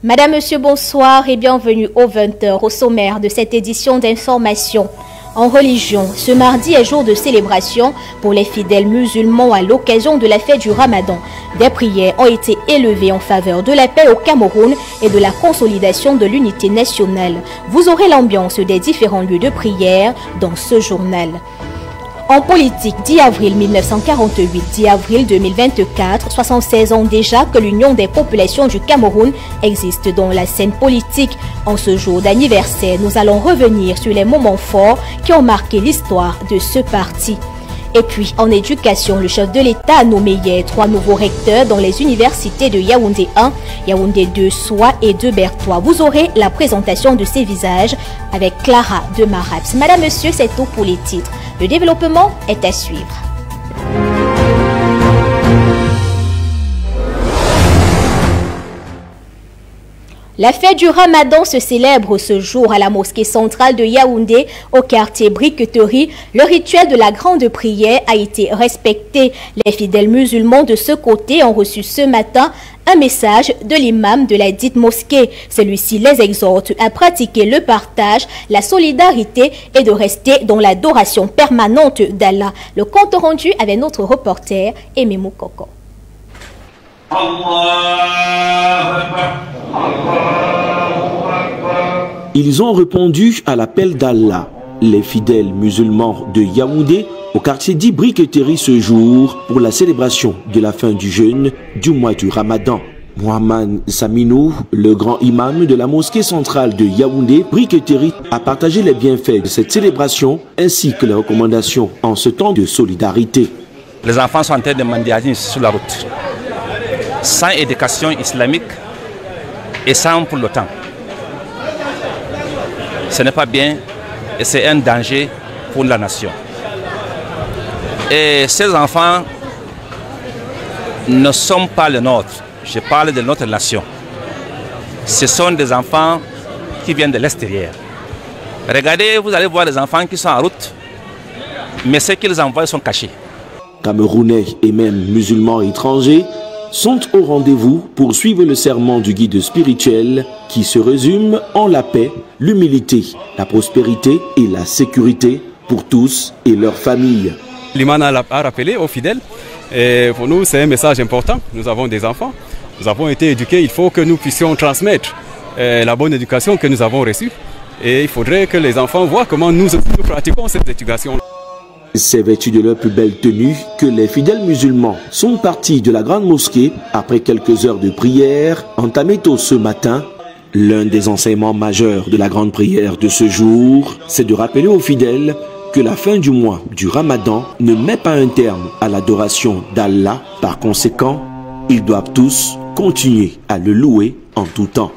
Madame, Monsieur, bonsoir et bienvenue au 20h au sommaire de cette édition d'information. En religion, ce mardi est jour de célébration pour les fidèles musulmans à l'occasion de la fête du Ramadan. Des prières ont été élevées en faveur de la paix au Cameroun et de la consolidation de l'unité nationale. Vous aurez l'ambiance des différents lieux de prière dans ce journal. En politique, 10 avril 1948, 10 avril 2024, 76 ans déjà que l'Union des populations du Cameroun existe dans la scène politique. En ce jour d'anniversaire, nous allons revenir sur les moments forts qui ont marqué l'histoire de ce parti. Et puis, en éducation, le chef de l'État a nommé hier 3 nouveaux recteurs dans les universités de Yaoundé 1, Yaoundé 2, Soie et de Bertois. Vous aurez la présentation de ces visages avec Clara de Maraps. Madame, Monsieur, c'est tout pour les titres. Le développement est à suivre. La fête du Ramadan se célèbre ce jour à la mosquée centrale de Yaoundé, au quartier Briqueterie. Le rituel de la grande prière a été respecté. Les fidèles musulmans de ce côté ont reçu ce matin un message de l'imam de la dite mosquée. Celui-ci les exhorte à pratiquer le partage, la solidarité et de rester dans l'adoration permanente d'Allah. Le compte rendu avec notre reporter Aimé Moukoko. Ils ont répondu à l'appel d'Allah. Les fidèles musulmans de Yaoundé au quartier dit Briqueterie ce jour pour la célébration de la fin du jeûne du mois du Ramadan. Mohamed Saminou, le grand imam de la mosquée centrale de Yaoundé, Briqueterie, a partagé les bienfaits de cette célébration ainsi que les recommandations en ce temps de solidarité. Les enfants sont en train de mendier sur la route, sans éducation islamique et sans pour le temps. Ce n'est pas bien et c'est un danger pour la nation. Et ces enfants ne sont pas les nôtres. Je parle de notre nation. Ce sont des enfants qui viennent de l'extérieur. Regardez, vous allez voir des enfants qui sont en route, mais ceux qu'ils envoient sont cachés. Camerounais et même musulmans étrangers sont au rendez-vous pour suivre le serment du guide spirituel qui se résume en la paix, l'humilité, la prospérité et la sécurité pour tous et leurs familles. L'imam a rappelé aux fidèles, et pour nous c'est un message important. Nous avons des enfants, nous avons été éduqués, il faut que nous puissions transmettre la bonne éducation que nous avons reçue. Et il faudrait que les enfants voient comment nous pratiquons cette éducation. C'est vêtu de leur plus belle tenue que les fidèles musulmans sont partis de la grande mosquée après quelques heures de prière entamées tôt ce matin. L'un des enseignements majeurs de la grande prière de ce jour, c'est de rappeler aux fidèles que la fin du mois du Ramadan ne met pas un terme à l'adoration d'Allah. Par conséquent, ils doivent tous continuer à le louer en tout temps.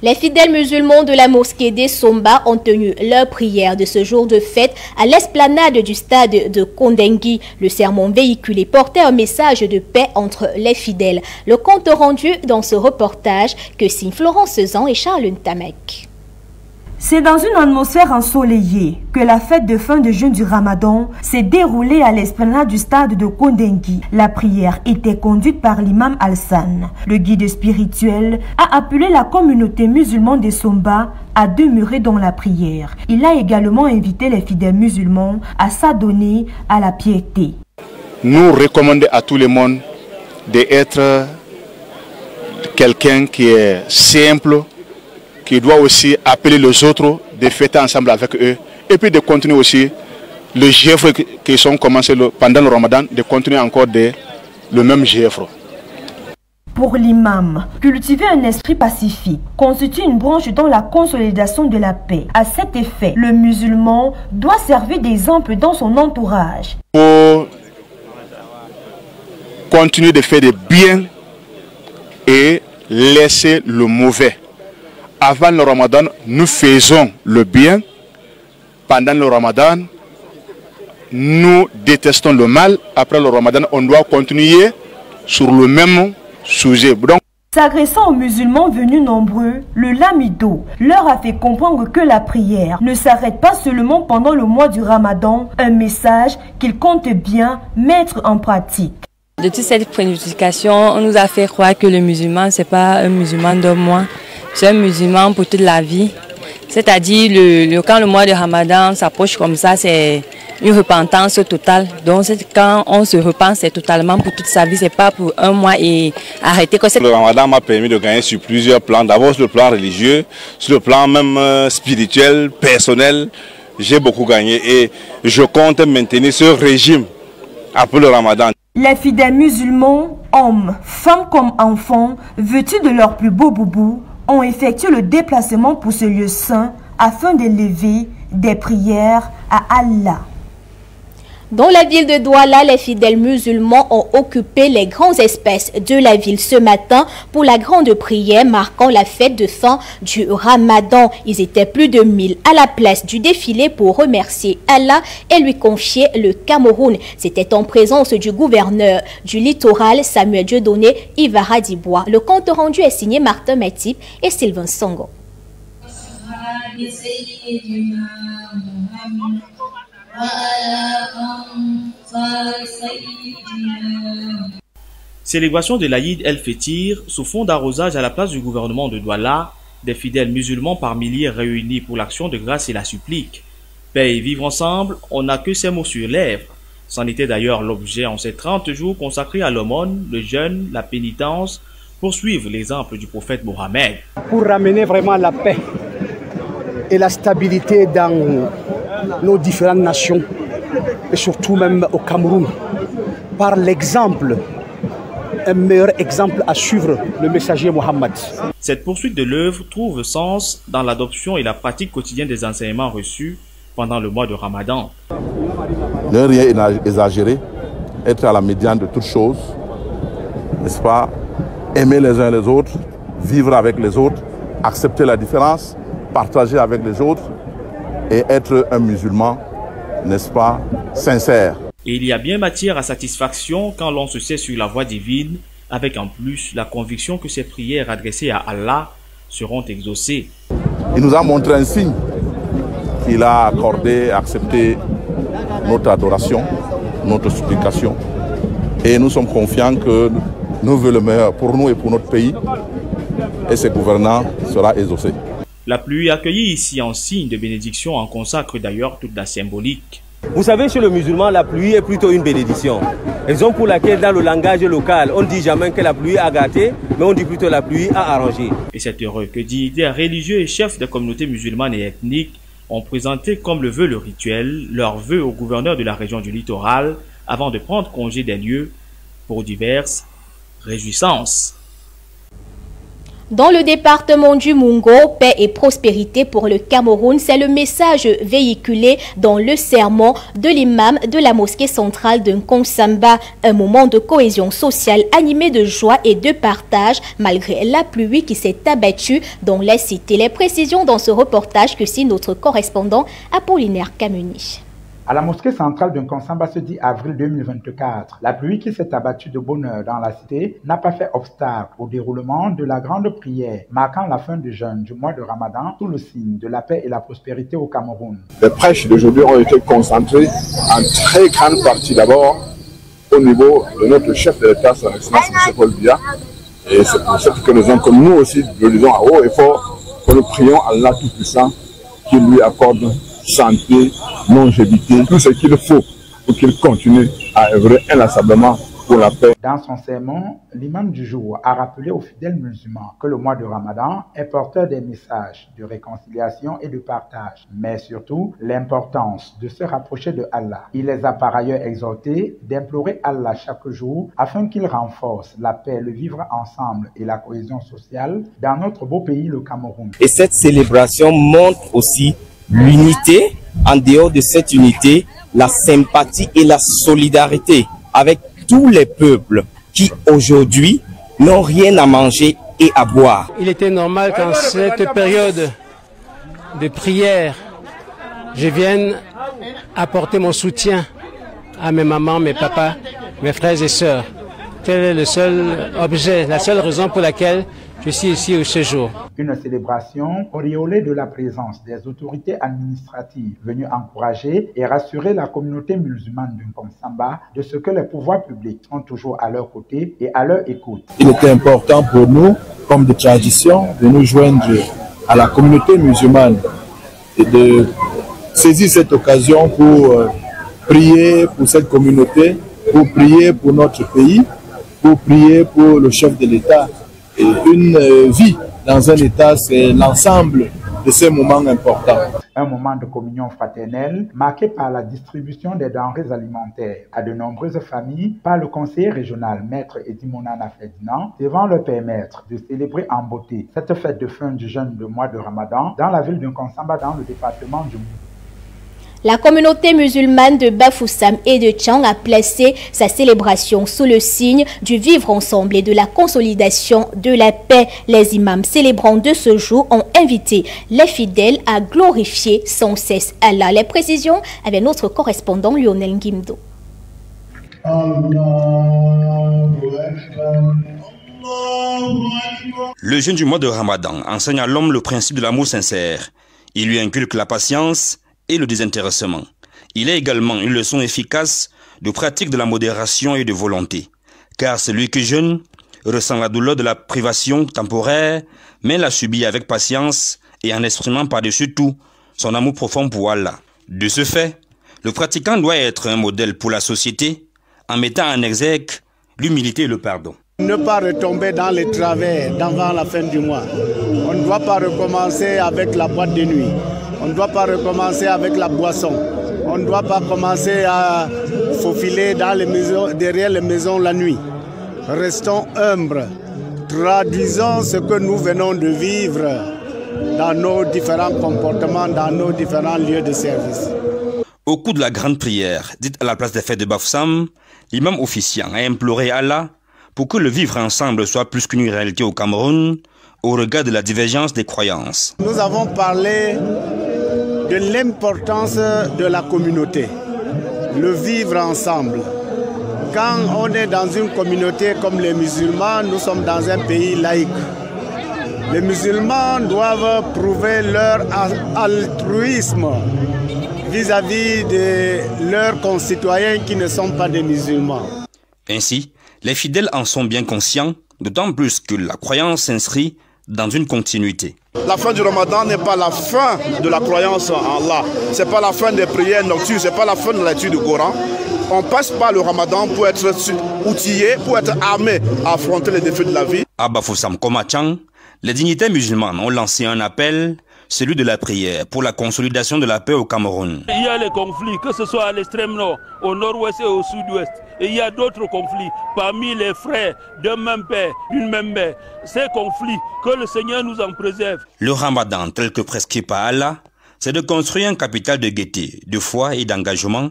Les fidèles musulmans de la mosquée des Somba ont tenu leur prière de ce jour de fête à l'esplanade du stade de Kondengui. Le sermon véhiculé portait un message de paix entre les fidèles. Le compte rendu dans ce reportage que signent Florence Sezan et Charles Ntamek. C'est dans une atmosphère ensoleillée que la fête de fin de jeûne du Ramadan s'est déroulée à l'esplanade du stade de Kondengui. La prière était conduite par l'imam Alsan. Le guide spirituel a appelé la communauté musulmane des Somba à demeurer dans la prière. Il a également invité les fidèles musulmans à s'adonner à la piété. Nous recommandons à tout le monde d'être quelqu'un qui est simple, qui doit aussi appeler les autres, de fêter ensemble avec eux, et puis de continuer aussi le GFR qui sont commencés pendant le Ramadan, de continuer encore le même GFR. Pour l'imam, cultiver un esprit pacifique constitue une branche dans la consolidation de la paix. À cet effet, le musulman doit servir d'exemple dans son entourage. Pour continuer de faire des biens et laisser le mauvais. Avant le Ramadan, nous faisons le bien. Pendant le Ramadan, nous détestons le mal. Après le Ramadan, on doit continuer sur le même sujet. Donc, s'adressant aux musulmans venus nombreux, le Lamido leur a fait comprendre que la prière ne s'arrête pas seulement pendant le mois du Ramadan, un message qu'il compte bien mettre en pratique. de toute cette prédication, on nous a fait croire que le musulman, c'est pas un musulman d'un mois, c'est un musulman pour toute la vie. C'est-à-dire, quand le mois de Ramadan s'approche comme ça, c'est une repentance totale. Donc, quand on se repent, c'est totalement pour toute sa vie, c'est pas pour un mois et arrêter. Le Ramadan m'a permis de gagner sur plusieurs plans. D'abord sur le plan religieux, sur le plan même spirituel, personnel. J'ai beaucoup gagné et je compte maintenir ce régime après le Ramadan. Les fidèles musulmans, hommes, femmes comme enfants, vêtus de leur plus beau boubou, ont effectué le déplacement pour ce lieu saint afin d'élever des prières à Allah. Dans la ville de Douala, les fidèles musulmans ont occupé les grands espaces de la ville ce matin pour la grande prière marquant la fête de fin du Ramadan. Ils étaient plus de 1000 à la place du défilé pour remercier Allah et lui confier le Cameroun. C'était en présence du gouverneur du littoral, Samuel Dieudonné Ivara Dibois. Le compte rendu est signé Martin Matip et Sylvain Songo. Célébration de l'Aïd El-Fétir sous fond d'arrosage à la place du gouvernement de Douala, des fidèles musulmans par milliers réunis pour l'action de grâce et la supplique. Paix et vivre ensemble, on n'a que ces mots sur lèvres. C'en était d'ailleurs l'objet en ces 30 jours consacrés à l'aumône, le jeûne, la pénitence, pour suivre l'exemple du prophète Mohammed. Pour ramener vraiment la paix et la stabilité dans nos différentes nations et surtout même au Cameroun, par l'exemple, un meilleur exemple à suivre, le messager Mohammed. Cette poursuite de l'œuvre trouve sens dans l'adoption et la pratique quotidienne des enseignements reçus pendant le mois de Ramadan. Ne rien exagérer, être à la médiane de toutes choses, n'est-ce pas? Aimer les uns les autres, vivre avec les autres, accepter la différence, partager avec les autres et être un musulman, n'est-ce pas, sincère. Et il y a bien matière à satisfaction quand l'on se sait sur la voie divine, avec en plus la conviction que ces prières adressées à Allah seront exaucées. Il nous a montré un signe qu'il a accordé, accepté notre adoration, notre supplication. Et nous sommes confiants que nous voulons le meilleur pour nous et pour notre pays. Et ses gouvernants sera exaucé. La pluie accueillie ici en signe de bénédiction en consacre d'ailleurs toute la symbolique. Vous savez, chez le musulman, la pluie est plutôt une bénédiction. Raison pour laquelle dans le langage local, on ne dit jamais que la pluie a gâté, mais on dit plutôt la pluie a arrangé. Et c'est heureux que des religieux et chefs de communautés musulmanes et ethniques ont présenté, comme le veut le rituel, leurs vœux au gouverneur de la région du littoral avant de prendre congé des lieux pour diverses réjouissances. Dans le département du Mungo, paix et prospérité pour le Cameroun, c'est le message véhiculé dans le sermon de l'imam de la mosquée centrale de Nkonsamba. Un moment de cohésion sociale animé de joie et de partage malgré la pluie qui s'est abattue dans la cité. Les précisions dans ce reportage que signe notre correspondant Apollinaire Camuni. À la mosquée centrale de Nkonsamba ce 10 avril 2024, la pluie qui s'est abattue de bonne heure dans la cité n'a pas fait obstacle au déroulement de la grande prière marquant la fin du jeûne du mois de Ramadan sous le signe de la paix et la prospérité au Cameroun. Les prêches d'aujourd'hui ont été concentrés en très grande partie d'abord au niveau de notre chef de l'État, son Excellence M. Paul Biya. Et c'est pour ça que nous aussi le disons à haut et fort, que nous prions Allah Tout-Puissant qui lui accorde santé, longévité, tout ce qu'il faut pour qu'il continue à œuvrer inlassablement pour la paix. Dans son sermon, l'imam du jour a rappelé aux fidèles musulmans que le mois de Ramadan est porteur des messages de réconciliation et de partage, mais surtout l'importance de se rapprocher de Allah. Il les a par ailleurs exhortés d'implorer Allah chaque jour afin qu'il renforce la paix, le vivre ensemble et la cohésion sociale dans notre beau pays, le Cameroun. Et cette célébration montre aussi l'unité, en dehors de cette unité, la sympathie et la solidarité avec tous les peuples qui aujourd'hui n'ont rien à manger et à boire. Il était normal qu'en cette période de prière, je vienne apporter mon soutien à mes mamans, mes papas, mes frères et sœurs. Tel est le seul objet, la seule raison pour laquelle je suis ici au séjour. Une célébration auréolée de la présence des autorités administratives venues encourager et rassurer la communauté musulmane du Nkonsamba de ce que les pouvoirs publics sont toujours à leur côté et à leur écoute. Il était important pour nous, comme de tradition, de nous joindre à la communauté musulmane et de saisir cette occasion pour prier pour cette communauté, pour prier pour notre pays, pour prier pour le chef de l'État. Et une vie dans un État, c'est l'ensemble de ces moments importants. Un moment de communion fraternelle marqué par la distribution des denrées alimentaires à de nombreuses familles par le conseiller régional Maître Edimonana Ferdinand devant leur permettre de célébrer en beauté cette fête de fin du jeûne du mois de Ramadan dans la ville de Nkonsamba dans le département du Mou. La communauté musulmane de Bafoussam et de Tchang a placé sa célébration sous le signe du vivre ensemble et de la consolidation de la paix. Les imams célébrant de ce jour ont invité les fidèles à glorifier sans cesse Allah. Les précisions avec notre correspondant Lionel Ngimdo. Le jeûne du mois de Ramadan enseigne à l'homme le principe de l'amour sincère. Il lui inculque la patience et le désintéressement. Il est également une leçon efficace de pratique de la modération et de volonté. Car celui qui jeûne ressent la douleur de la privation temporaire, mais la subit avec patience et en exprimant par-dessus tout son amour profond pour Allah. De ce fait, le pratiquant doit être un modèle pour la société en mettant en exergue l'humilité et le pardon. Ne pas retomber dans les travers avant la fin du mois. On ne doit pas recommencer avec la boîte de nuit. On ne doit pas recommencer avec la boisson. On ne doit pas commencer à faufiler dans les maisons, derrière les maisons la nuit. Restons humbles. Traduisons ce que nous venons de vivre dans nos différents comportements, dans nos différents lieux de service. Au cours de la grande prière, dite à la place des fêtes de Bafoussam, l'imam officiant a imploré Allah pour que le vivre ensemble soit plus qu'une réalité au Cameroun, au regard de la divergence des croyances. Nous avons parlé de l'importance de la communauté, le vivre ensemble. Quand on est dans une communauté comme les musulmans, nous sommes dans un pays laïque. Les musulmans doivent prouver leur altruisme vis-à-vis de leurs concitoyens qui ne sont pas des musulmans. Ainsi, les fidèles en sont bien conscients, d'autant plus que la croyance s'inscrit dans une continuité. La fin du Ramadan n'est pas la fin de la croyance en Allah. Ce n'est pas la fin des prières nocturnes, ce n'est pas la fin de la lecture du Coran. On passe par le Ramadan pour être outillé, pour être armé à affronter les défis de la vie. À Bafoussam comme à Tchang, les dignitaires musulmanes ont lancé un appel, celui de la prière pour la consolidation de la paix au Cameroun. Il y a les conflits, que ce soit à l'extrême nord, au nord-ouest et au sud-ouest. Et il y a d'autres conflits parmi les frères d'un même père, d'une même mère. Ces conflits, que le Seigneur nous en préserve. Le Ramadan, tel que prescrit par Allah, c'est de construire un capital de gaieté, de foi et d'engagement.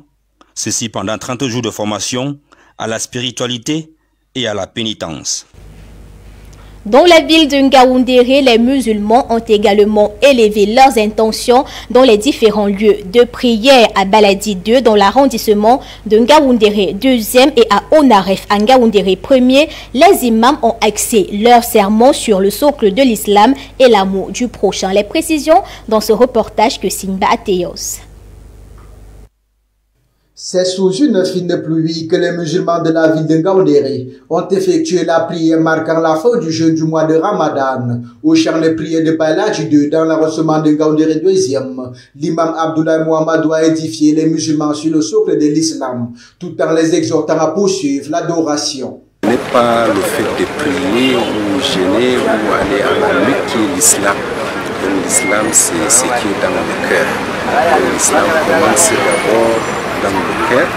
Ceci pendant 30 jours de formation à la spiritualité et à la pénitence. Dans la ville de Ngaoundéré, les musulmans ont également élevé leurs intentions dans les différents lieux de prière à Baladi 2 dans l'arrondissement de Ngaoundéré 2e et à Onaref à Ngaoundéré 1er. Les imams ont axé leurs sermons sur le socle de l'islam et l'amour du prochain. Les précisions dans ce reportage que signe Athéos. C'est sous une fine pluie que les musulmans de la ville de Ngaoundéré ont effectué la prière marquant la fin du jeûne du mois de Ramadan. Au champ de prière de Baladi 2 dans l'arrondissement de Ngaoundéré 2e, l'imam Abdoulaye Mohamed a édifié les musulmans sur le socle de l'islam, tout en les exhortant à poursuivre l'adoration. Ce n'est pas le fait de prier ou jeûner ou aller à la lutte qui est l'islam. L'islam, c'est ce qui est dans le cœur. L'islam commence d'abord dans le cœur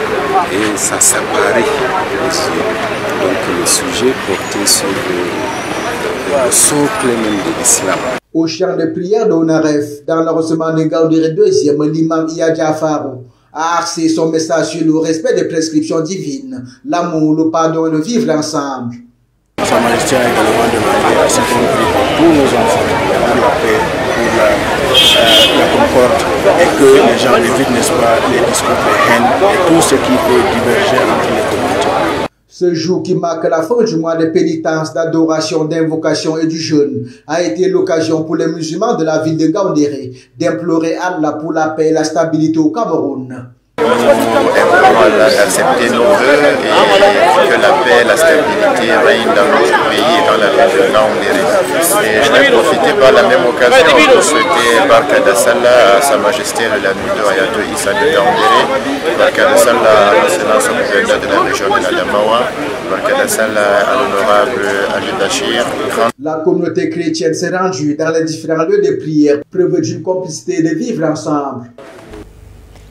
et ça s'apparaît aux yeux. Donc le sujet porté sur le socle même de l'islam. Au champ de prière d'Onaref, dans l'arrondissement de Ngaoundéré 2e, l'imam Iya Jafarou a axé son message sur le respect des prescriptions divines, l'amour, le pardon et le vivre ensemble. Sa Majesté a également demandé à ce qu'on prie pour tous nos enfants, pour la paix, pour la concorde, et que les gens évitent, n'est-ce pas, les discours de haine et tout ce qui peut diverger entre les communautés. Ce jour qui marque la fin du mois de pénitence, d'adoration, d'invocation et du jeûne a été l'occasion pour les musulmans de la ville de Ngaoundéré d'implorer Allah pour la paix et la stabilité au Cameroun. Nous implorons d'accepter nos vœux et que la paix et la stabilité règnent dans notre pays et dans la ville de Ngaoundéré. Et je vais profiter par la même occasion pour souhaiter Barka Sallah à Sa Majesté le Lamido Ayato Issa de Ngaoundéré, Barka Sallah à l'excellence au gouverneur de la région de l'Adamawa, Barka Sallah à l'honorable Ali Bachir. La communauté chrétienne s'est rendue dans les différents lieux de prière, preuve d'une complicité de vivre ensemble.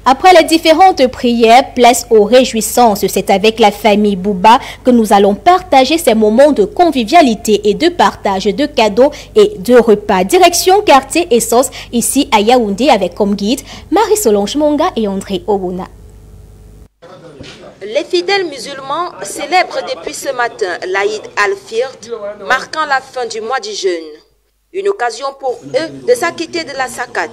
Après les différentes prières, place aux réjouissances. C'est avec la famille Bouba que nous allons partager ces moments de convivialité et de partage de cadeaux et de repas. Direction quartier Essence, ici à Yaoundé, avec comme guide Marie-Solange Monga et André Ogouna. Les fidèles musulmans célèbrent depuis ce matin l'Aïd al-Fird, marquant la fin du mois du jeûne. Une occasion pour eux de s'acquitter de la zakat,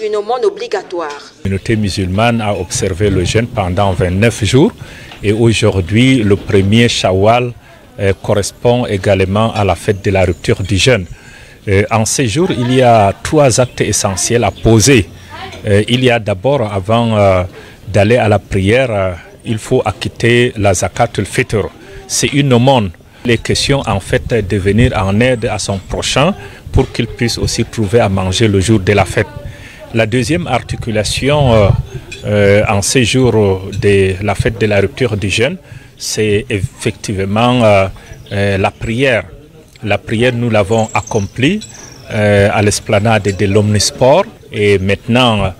une aumône obligatoire. La communauté musulmane a observé le jeûne pendant 29 jours et aujourd'hui le premier Shawwal correspond également à la fête de la rupture du jeûne. En ces jours, il y a 3 actes essentiels à poser. Il y a d'abord, avant d'aller à la prière, il faut acquitter la zakat al-fitr. C'est une aumône. Il est question en fait de venir en aide à son prochain pour qu'il puisse aussi trouver à manger le jour de la fête. La deuxième articulation en ces jours de la fête de la rupture du jeûne, c'est effectivement la prière. La prière, nous l'avons accomplie à l'esplanade de l'Omnisport et maintenant,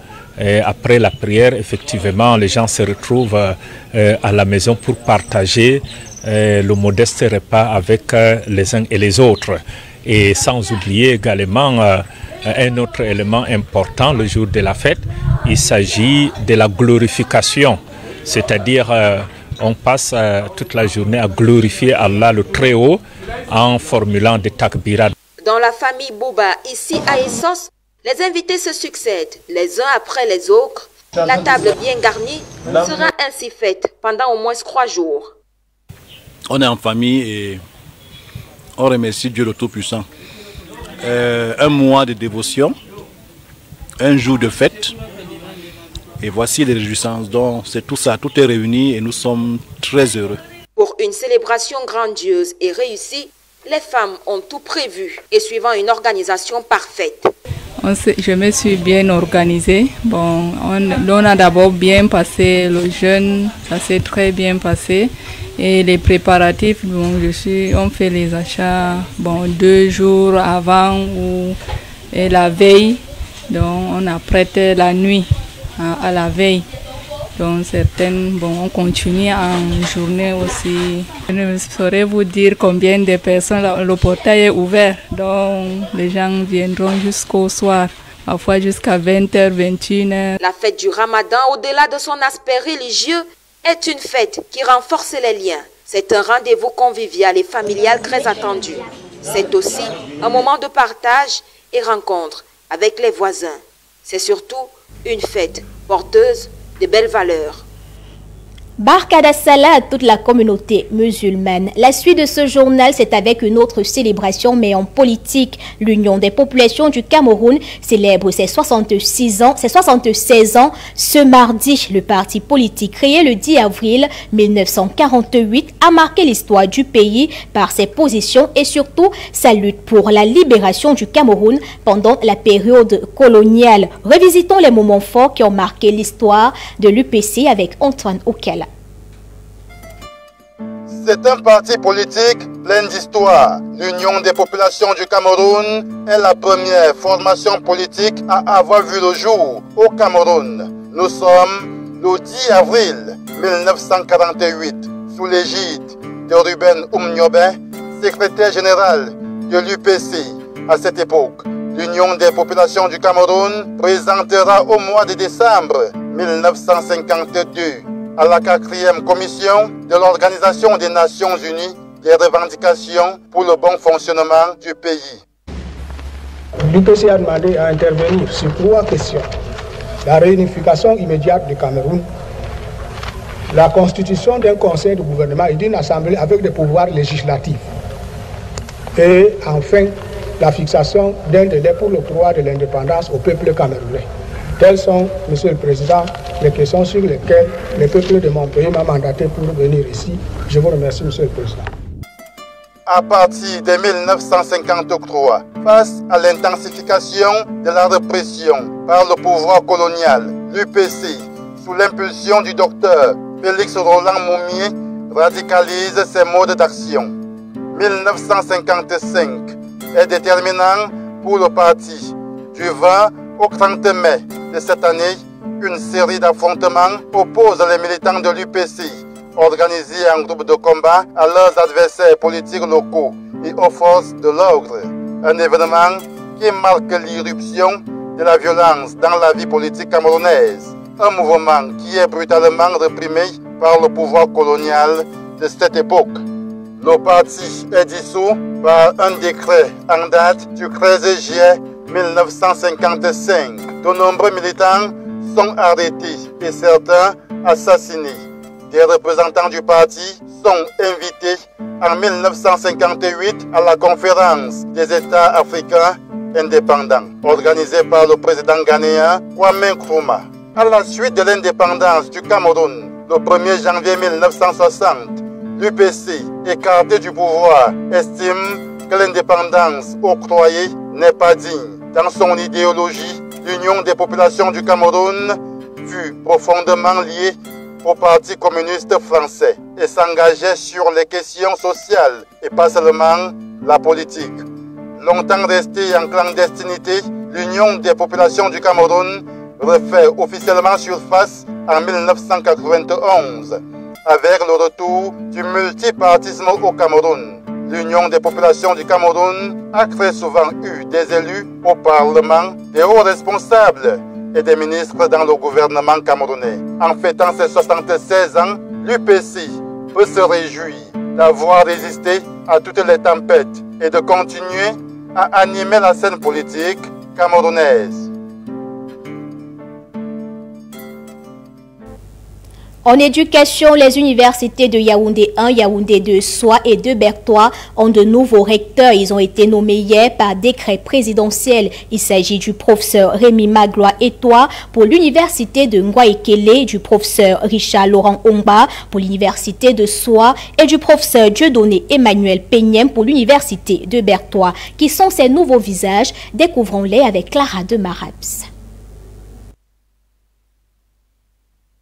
après la prière, effectivement, les gens se retrouvent à la maison pour partager le modeste repas avec les uns et les autres. Et sans oublier également un autre élément important le jour de la fête, il s'agit de la glorification. C'est-à-dire on passe toute la journée à glorifier Allah le Très-Haut en formulant des takbirat. Dans la famille Bouba, ici à Essence, les invités se succèdent les uns après les autres. La table bien garnie sera ainsi faite pendant au moins 3 jours. On est en famille et on remercie Dieu le Tout-Puissant. Un mois de dévotion, un jour de fête, et voici les réjouissances. Donc c'est tout ça, tout est réuni et nous sommes très heureux. Pour une célébration grandiose et réussie, les femmes ont tout prévu et suivant une organisation parfaite. Je me suis bien organisée. Bon, on a d'abord bien passé le jeûne, ça s'est très bien passé. Et les préparatifs, bon, on fait les achats 2 jours avant et la veille. Donc on a prêté la nuit à la veille. Donc certaines, on continue en journée aussi. Je ne saurais vous dire combien de personnes, le portail est ouvert. Donc les gens viendront jusqu'au soir, parfois jusqu'à 20h, 21h. La fête du Ramadan, au-delà de son aspect religieux, est une fête qui renforce les liens. C'est un rendez-vous convivial et familial très attendu. C'est aussi un moment de partage et rencontre avec les voisins. C'est surtout une fête porteuse de belles valeurs. Barka Sallah à toute la communauté musulmane. La suite de ce journal, c'est avec une autre célébration, mais en politique. L'Union des populations du Cameroun célèbre ses 76 ans ce mardi. Le parti politique créé le 10 avril 1948 a marqué l'histoire du pays par ses positions et surtout sa lutte pour la libération du Cameroun pendant la période coloniale. Revisitons les moments forts qui ont marqué l'histoire de l'UPC avec Antoine Okela. C'est un parti politique plein d'histoire. L'Union des populations du Cameroun est la première formation politique à avoir vu le jour au Cameroun. Nous sommes le 10 avril 1948 sous l'égide de Ruben Oumniobé, secrétaire général de l'UPC. À cette époque, l'Union des populations du Cameroun présentera au mois de décembre 1952 à la 4e commission de l'Organisation des Nations Unies des revendications pour le bon fonctionnement du pays. L'UPC a demandé à intervenir sur 3 questions. La réunification immédiate du Cameroun, la constitution d'un conseil de gouvernement et d'une assemblée avec des pouvoirs législatifs. Et enfin, la fixation d'un délai pour l'octroi de l'indépendance au peuple camerounais. Telles sont, Monsieur le Président, les questions sur lesquelles le peuple de mon pays m'a mandaté pour venir ici. Je vous remercie, Monsieur le Président. À partir de 1953, face à l'intensification de la répression par le pouvoir colonial, l'UPC, sous l'impulsion du docteur Félix Roland Moumié, radicalise ses modes d'action. 1955 est déterminant pour le parti. Du 20 au 30 mai de cette année, une série d'affrontements oppose les militants de l'UPC, organisés en groupe de combat, à leurs adversaires politiques locaux et aux forces de l'ordre. Un événement qui marque l'irruption de la violence dans la vie politique camerounaise. Un mouvement qui est brutalement réprimé par le pouvoir colonial de cette époque. Le parti est dissous par un décret en date du 13 juillet 1955. De nombreux militants sont arrêtés et certains assassinés. Des représentants du parti sont invités en 1958 à la conférence des États africains indépendants, organisée par le président ghanéen Kwame Nkrumah. À la suite de l'indépendance du Cameroun, le 1er janvier 1960, l'UPC, écarté du pouvoir, estime que l'indépendance octroyée n'est pas digne. Dans son idéologie, l'Union des populations du Cameroun fut profondément liée au Parti communiste français et s'engageait sur les questions sociales et pas seulement la politique. Longtemps restée en clandestinité, l'Union des populations du Cameroun refait officiellement surface en 1991 avec le retour du multipartisme au Cameroun. L'Union des populations du Cameroun a très souvent eu des élus au Parlement, des hauts responsables et des ministres dans le gouvernement camerounais. En fêtant ses 76 ans, l'UPC peut se réjouir d'avoir résisté à toutes les tempêtes et de continuer à animer la scène politique camerounaise. En éducation, les universités de Yaoundé 1, Yaoundé 2, Soie et de Bertois ont de nouveaux recteurs. Ils ont été nommés hier par décret présidentiel. Il s'agit du professeur Rémi Magloire Etoile pour l'université de Ngwaekele, du professeur Richard Laurent Omba pour l'université de Soie et du professeur Dieudonné Emmanuel Peignem pour l'université de Bertois. Qui sont ces nouveaux visages? Découvrons-les avec Clara de Marabs.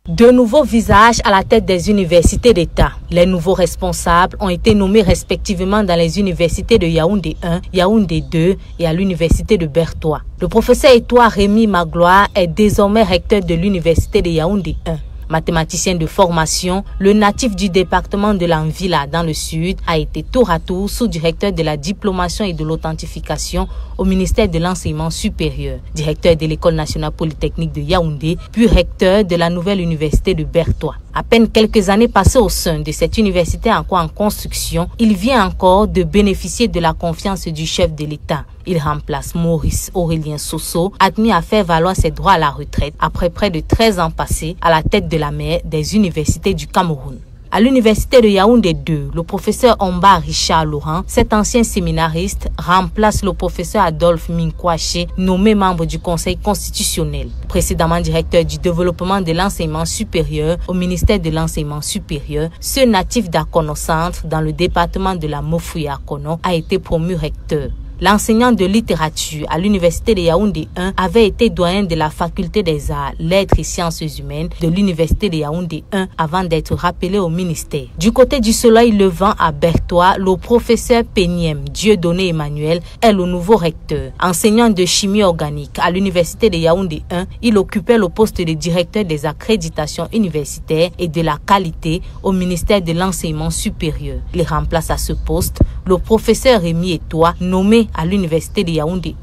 De nouveaux visages à la tête des universités d'État. Les nouveaux responsables ont été nommés respectivement dans les universités de Yaoundé 1, Yaoundé 2 et à l'université de Bertois. Le professeur Etoile Rémi Magloire est désormais recteur de l'université de Yaoundé 1. Mathématicien de formation, le natif du département de l'Anvila dans le sud a été tour à tour sous-directeur de la diplomation et de l'authentification au ministère de l'enseignement supérieur, directeur de l'école nationale polytechnique de Yaoundé, puis recteur de la nouvelle université de Bertois. À peine quelques années passées au sein de cette université encore en construction, il vient encore de bénéficier de la confiance du chef de l'État. Il remplace Maurice Aurélien Soso, admis à faire valoir ses droits à la retraite après près de 13 ans passés à la tête de la maire des universités du Cameroun. À l'université de Yaoundé 2, le professeur Omba Richard Laurent, cet ancien séminariste, remplace le professeur Adolphe Minkwaché, nommé membre du Conseil constitutionnel. Précédemment directeur du développement de l'enseignement supérieur au ministère de l'enseignement supérieur, ce natif d'Akono Centre, dans le département de la Mofouya-Akono, a été promu recteur. L'enseignant de littérature à l'université de Yaoundé 1 avait été doyen de la faculté des arts, lettres et sciences humaines de l'université de Yaoundé 1 avant d'être rappelé au ministère. Du côté du soleil levant à Bertois, le professeur Peignem Dieudonné Emmanuel est le nouveau recteur. Enseignant de chimie organique à l'université de Yaoundé 1, il occupait le poste de directeur des accréditations universitaires et de la qualité au ministère de l'enseignement supérieur. Il remplace à ce poste le professeur Rémi Etoile, nommé à l'université de Yaoundé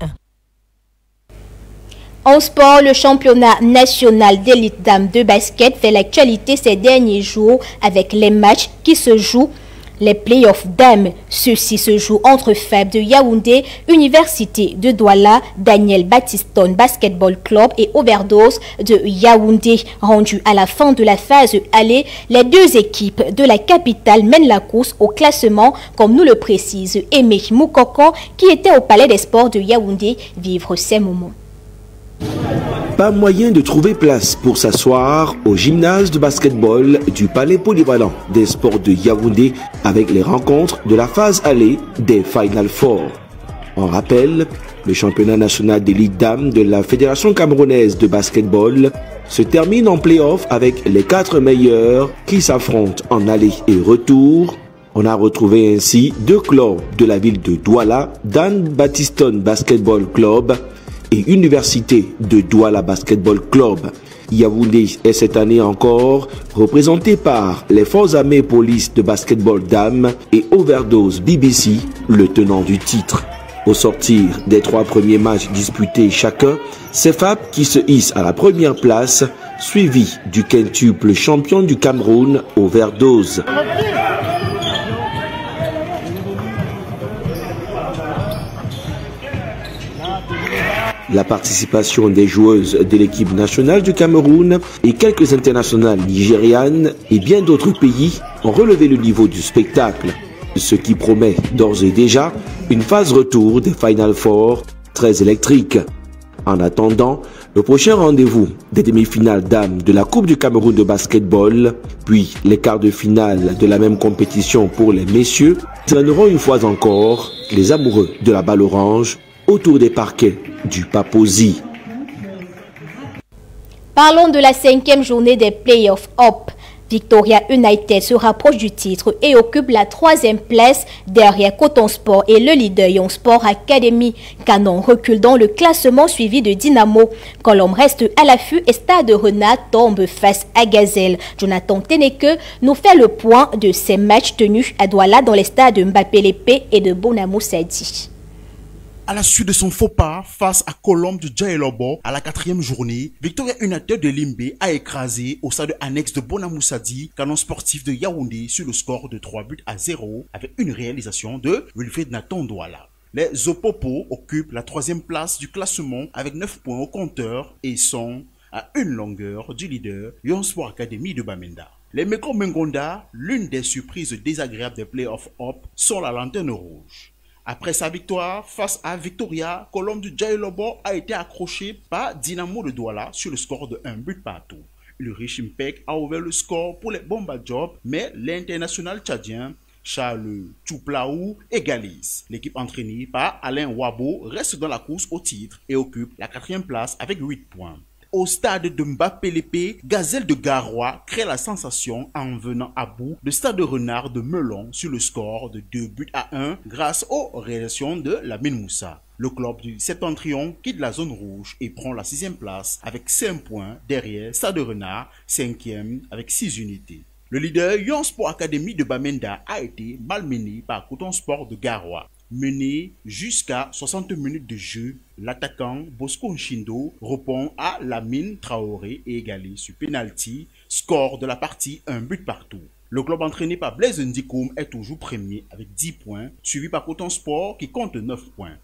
1. En sport, le championnat national d'élite dames de basket fait l'actualité ces derniers jours avec les matchs qui se jouent Les playoffs dames, ceux-ci se jouent entre FEB de Yaoundé, Université de Douala, Daniel Battiston Basketball Club et Overdose de Yaoundé. Rendu à la fin de la phase aller, les deux équipes de la capitale mènent la course au classement, comme nous le précise Aimé Moukoko, qui était au Palais des Sports de Yaoundé vivre ces moments. Pas moyen de trouver place pour s'asseoir au gymnase de basketball du Palais Polyvalent des Sports de Yaoundé avec les rencontres de la phase aller des Final Four. En rappel, le championnat national d'élite dames de la Fédération camerounaise de basketball se termine en play-off avec les 4 meilleurs qui s'affrontent en aller et retour. On a retrouvé ainsi 2 clubs de la ville de Douala, Dan Battiston Basketball Club et Université de Douala Basketball Club. Yaoundé est cette année encore représenté par les Forces armées police de basketball dames et Overdose BBC, le tenant du titre. Au sortir des 3 premiers matchs disputés chacun, c'est FAB qui se hisse à la première place, suivi du quintuple champion du Cameroun, Overdose. La participation des joueuses de l'équipe nationale du Cameroun et quelques internationales nigérianes et bien d'autres pays ont relevé le niveau du spectacle, ce qui promet d'ores et déjà une phase retour des Final Four très électrique. En attendant, le prochain rendez-vous des demi-finales dames de la Coupe du Cameroun de basketball, puis les quarts de finale de la même compétition pour les messieurs, traîneront une fois encore les amoureux de la balle orange autour des parquets du Papouasie. Parlons de la 5e journée des Playoffs Up. Victoria United se rapproche du titre et occupe la 3e place derrière Coton Sport et le leader Yon Sport Academy. Canon recule dans le classement suivi de Dynamo. Colombe reste à l'affût et Stade Renard tombe face à Gazelle. Jonathan Teneke nous fait le point de ces matchs tenus à Douala dans les stades de Mbappé-Lépé et de Bonamou Sadi. À la suite de son faux pas face à Colombe de Djaïlobo à la 4e journée, Victoria United de Limbe a écrasé au stade annexe de Bonamoussadi Canon sportif de Yaoundé sur le score de 3-0 avec une réalisation de Wilfried Nathan Douala. Les Opopo occupent la 3e place du classement avec 9 points au compteur et sont à une longueur du leader Yon Sport Academy de Bamenda. Les Meko Mengonda, l'une des surprises désagréables des playoffs Up, sont la lanterne rouge. Après sa victoire face à Victoria, Colombe du Djaïlobo a été accroché par Dynamo de Douala sur le score de 1 but partout. Ulrich Mpek a ouvert le score pour les Bomba Job, mais l'international tchadien Charles Tchouplaou égalise. L'équipe entraînée par Alain Wabo reste dans la course au titre et occupe la 4e place avec 8 points. Au stade de Mbappé-Lépé, Gazelle de Garoua crée la sensation en venant à bout de Stade Renard de Melon sur le score de 2-1 grâce aux réalisations de Lamine Moussa. Le club du Septentrion quitte la zone rouge et prend la 6e place avec 5 points derrière Stade Renard, 5e avec 6 unités. Le leader Yon Sport Academy de Bamenda a été malmené par Coton Sport de Garoua. Mené jusqu'à 60 minutes de jeu, l'attaquant Bosco Nshindo répond à Lamine Traoré et égalise sur penalty, score de la partie 1 but partout. Le club entraîné par Blaise Ndikoum est toujours premier avec 10 points, suivi par Coton Sport qui compte 9 points.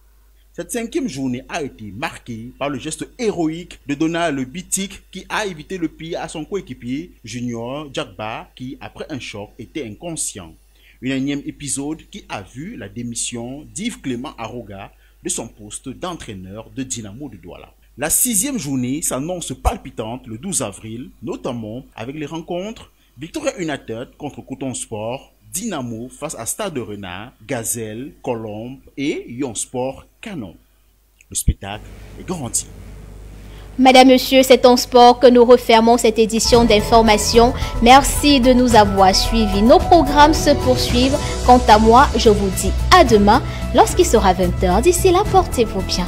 Cette 5e journée a été marquée par le geste héroïque de Donald Bitik qui a évité le pire à son coéquipier Junior Djagba qui, après un choc, était inconscient. Un énième épisode qui a vu la démission d'Yves Clément Aroga de son poste d'entraîneur de Dynamo de Douala. La 6e journée s'annonce palpitante le 12 avril, notamment avec les rencontres Victoria United contre Coton Sport, Dynamo face à Stade Renard, Gazelle, Colombe et Yon Sport Canon. Le spectacle est garanti. Mesdames, Messieurs, c'est en sport que nous refermons cette édition d'information. Merci de nous avoir suivis. Nos programmes se poursuivent. Quant à moi, je vous dis à demain lorsqu'il sera 20 h. D'ici là, portez-vous bien.